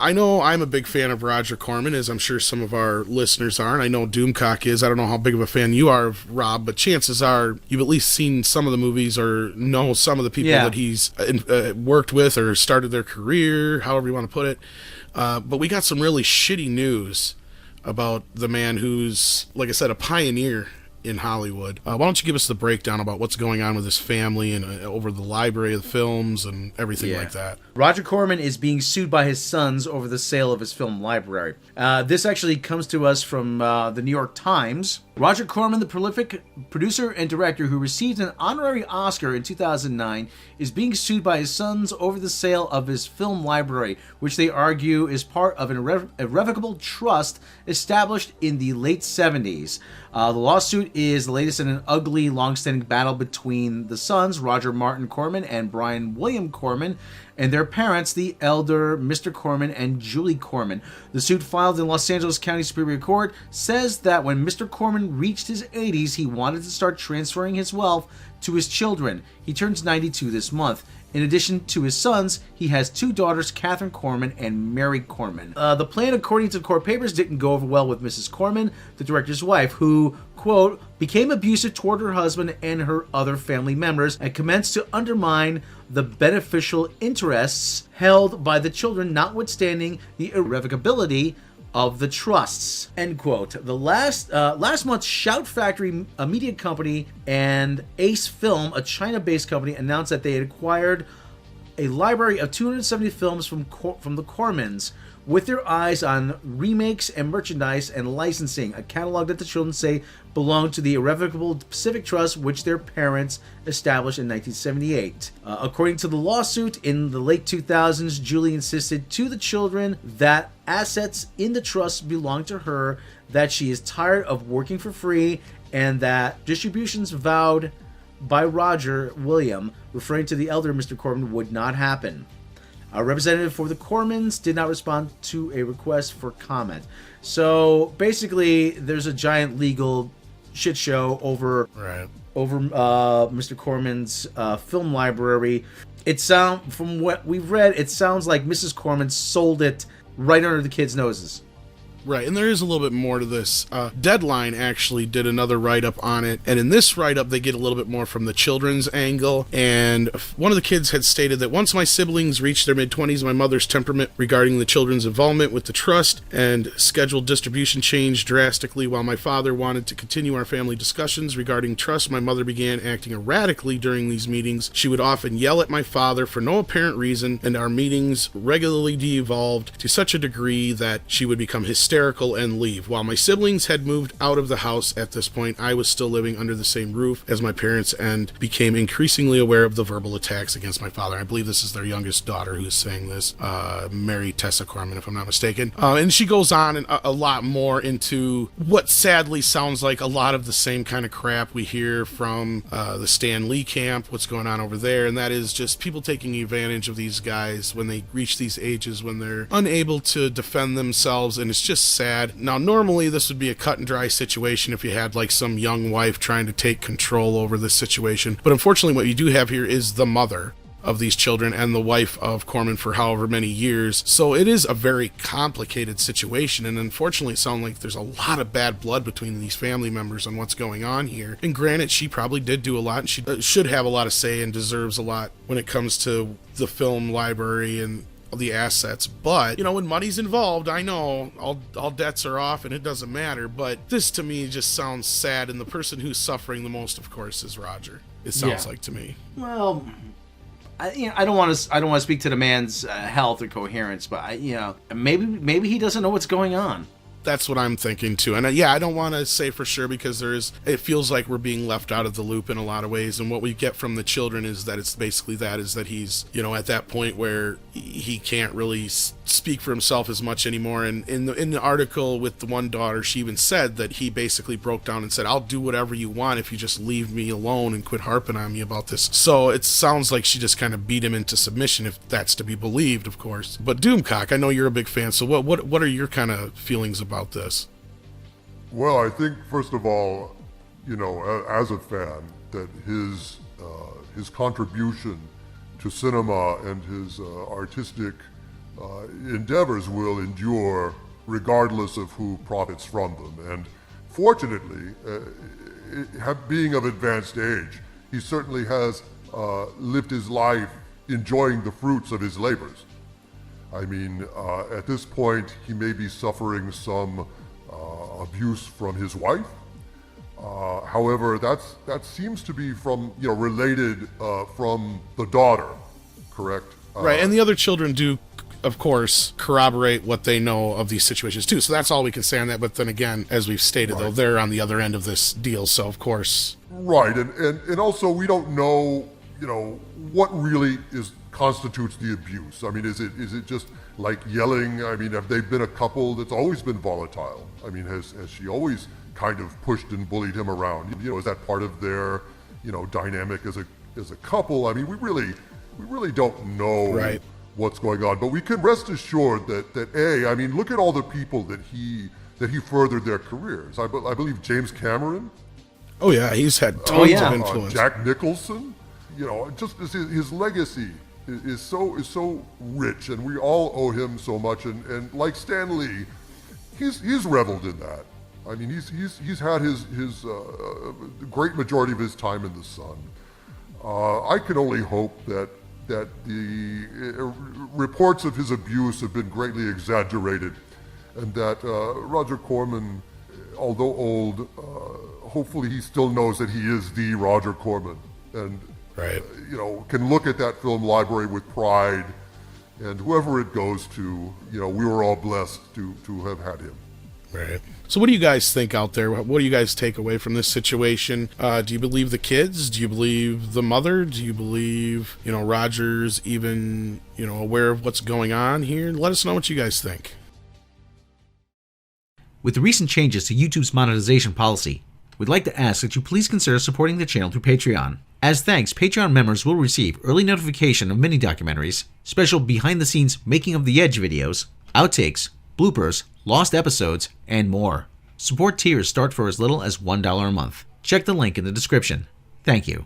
I know I'm a big fan of Roger Corman, as I'm sure some of our listeners are, and I know Doomcock is. I don't know how big of a fan you are of Rob, but chances are you've at least seen some of the movies or know some of the people that he's worked with or started their career, however you want to put it. But we got some really shitty news about the man who's, like I said, a pioneer in Hollywood. Why don't you give us the breakdown about what's going on with his family and over the library of the films and everything like that? Roger Corman is being sued by his sons over the sale of his film library. This actually comes to us from the New York Times. Roger Corman, the prolific producer and director who received an honorary Oscar in 2009, is being sued by his sons over the sale of his film library, which they argue is part of an irrevocable trust established in the late 70s. The lawsuit is the latest in an ugly, long-standing battle between the sons, Roger Martin Corman and Brian William Corman, and their parents, the elder Mr. Corman and Julie Corman. The suit filed in Los Angeles County Superior Court says that when Mr. Corman reached his 80s, he wanted to start transferring his wealth to his children. He turns 92 this month. In addition to his sons, he has two daughters, Catherine Corman and Mary Corman. The plan, according to court papers, didn't go over well with Mrs. Corman, the director's wife, who, quote, became abusive toward her husband and her other family members and commenced to undermine the beneficial interests held by the children, notwithstanding the irrevocability of the trusts, end quote. The last month, Shout Factory, a media company, and Ace Film, a China-based company, announced that they had acquired a library of 270 films from the Cormans, with their eyes on remakes and merchandise and licensing, a catalog that the children say belonged to the Irrevocable Pacific Trust, which their parents established in 1978. According to the lawsuit, in the late 2000s, Julie insisted to the children that assets in the trust belong to her, that she is tired of working for free, and that distributions vowed by Roger William, referring to the elder Mr. Corman, would not happen. A representative for the Cormans did not respond to a request for comment. So basically, there's a giant legal shit show over Mr. Corman's film library. From what we've read, it sounds like Mrs. Corman sold it right under the kids' noses. Right, and there is a little bit more to this. Deadline actually did another write-up on it, and in this write-up they get a little bit more from the children's angle, and one of the kids had stated that once my siblings reached their mid-20s, my mother's temperament regarding the children's involvement with the trust and scheduled distribution changed drastically. While my father wanted to continue our family discussions regarding trust, my mother began acting erratically during these meetings. She would often yell at my father for no apparent reason, and our meetings regularly de-evolved to such a degree that she would become hysterical and leave. While my siblings had moved out of the house at this point, I was still living under the same roof as my parents and became increasingly aware of the verbal attacks against my father. I believe this is their youngest daughter who's saying this, Mary Tessa Corman, if I'm not mistaken. And she goes on a lot more into what sadly sounds like a lot of the same kind of crap we hear from the Stan Lee camp, what's going on over there, and that is just people taking advantage of these guys when they reach these ages when they're unable to defend themselves, and it's just sad. Now, normally this would be a cut and dry situation if you had like some young wife trying to take control over this situation, but unfortunately what you do have here is the mother of these children and the wife of Corman for however many years, so it is a very complicated situation, and unfortunately it sounds like there's a lot of bad blood between these family members on what's going on here. And granted, she probably did do a lot, and she should have a lot of say and deserves a lot when it comes to the film library and the assets, but you know, when money's involved, I know all debts are off and it doesn't matter, but this to me just sounds sad, and the person who's suffering the most, of course, is Roger. It sounds like to me. Well, I don't want to speak to the man's health or coherence, but maybe he doesn't know what's going on. That's what I'm thinking too. And I don't want to say for sure, because it feels like we're being left out of the loop in a lot of ways. And what we get from the children is that it's basically is that he's, at that point where he can't really speak for himself as much anymore. And in the article with the one daughter, she even said that he basically broke down and said, I'll do whatever you want if you just leave me alone and quit harping on me about this. So it sounds like she just kind of beat him into submission, if that's to be believed, of course. But Doomcock, I know you're a big fan, so what are your kind of feelings about this? Well, I think first of all, as a fan, that his contribution to cinema and his artistic endeavors will endure regardless of who profits from them. And fortunately, being of advanced age, he certainly has lived his life enjoying the fruits of his labors. I mean, at this point, he may be suffering some abuse from his wife. However, that seems to be from, related from the daughter, correct? Right, and the other children do, of course, corroborate what they know of these situations too. So that's all we can say on that. But then again, as we've stated, though, they're on the other end of this deal. So of course, right, and also we don't know, what really constitutes the abuse. I mean, is it just like yelling? I mean, have they been a couple that's always been volatile? I mean, has she always kind of pushed and bullied him around? Is that part of their, dynamic as a couple? I mean, we really don't know what's going on, but we can rest assured that I mean, look at all the people that he furthered their careers. I believe James Cameron. Oh yeah, he's had tons of influence. Jack Nicholson. Just his legacy is so rich, and we all owe him so much. And like Stan Lee, he's reveled in that. I mean, he's had his great majority of his time in the sun. I can only hope that the reports of his abuse have been greatly exaggerated, and that Roger Corman, although old, hopefully he still knows that he is the Roger Corman, and can look at that film library with pride, and whoever it goes to, we were all blessed to have had him. Right. So what do you guys think out there? What do you guys take away from this situation? Do you believe the kids? Do you believe the mother? Do you believe, Roger's even, aware of what's going on here? Let us know what you guys think. With the recent changes to YouTube's monetization policy, we'd like to ask that you please consider supporting the channel through Patreon. As thanks, Patreon members will receive early notification of mini-documentaries, special behind-the-scenes Making of the Edge videos, outtakes, bloopers, lost episodes, and more. Support tiers start for as little as $1 a month. Check the link in the description. Thank you.